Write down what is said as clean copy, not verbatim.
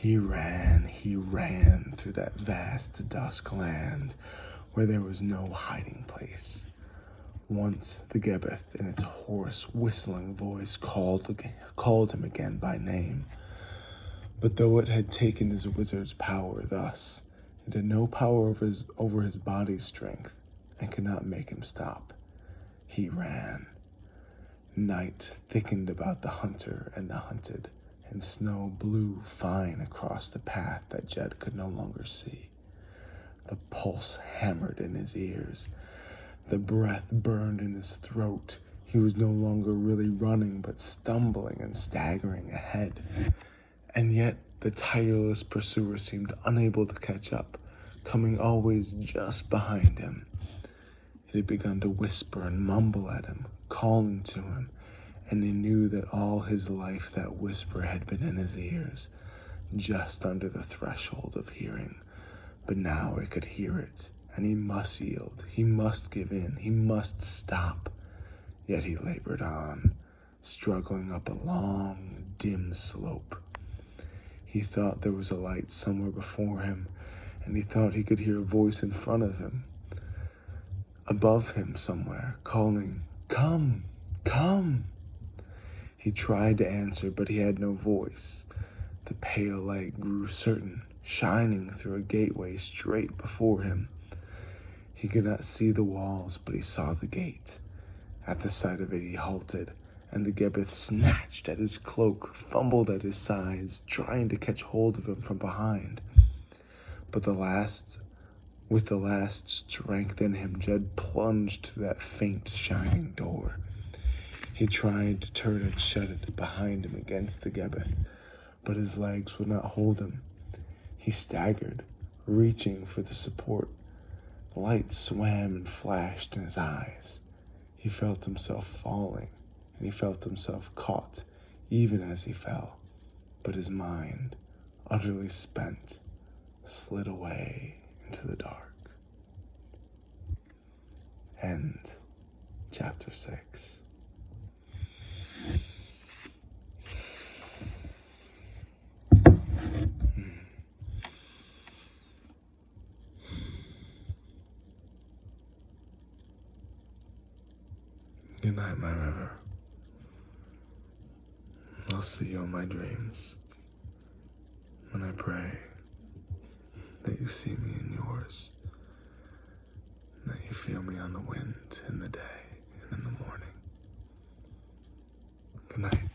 He ran through that vast dusk land where there was no hiding place. Once the Gebeth, in its hoarse, whistling voice, called him again by name. But though it had taken his wizard's power thus, it had no power over his body's strength, and could not make him stop. He ran. Night thickened about the hunter and the hunted, and snow blew fine across the path that Jed could no longer see. The pulse hammered in his ears. The breath burned in his throat. He was no longer really running, but stumbling and staggering ahead. And yet the tireless pursuer seemed unable to catch up, coming always just behind him. It had begun to whisper and mumble at him, calling to him, and he knew that all his life that whisper had been in his ears, just under the threshold of hearing. But now he could hear it, and he must yield, he must give in, he must stop. Yet he labored on, struggling up a long, dim slope. He thought there was a light somewhere before him, and he thought he could hear a voice in front of him, above him somewhere, calling, "Come, come." He tried to answer, but he had no voice. The pale light grew certain, shining through a gateway straight before him. He could not see the walls, but he saw the gate. At the sight of it, he halted, and the Gebeth snatched at his cloak, fumbled at his sides, trying to catch hold of him from behind. But with the last strength in him, Jed plunged through that faint, shining door. He tried to turn and shut it behind him against the Gebeth, but his legs would not hold him. He staggered, reaching for the support. Light swam and flashed in his eyes. He felt himself falling, and he felt himself caught, even as he fell. But his mind, utterly spent, slid away into the dark. End chapter 6. Good night, my river. I'll see you in my dreams. And I pray that you see me in yours, and that you feel me on the wind in the day and in the morning. Good night.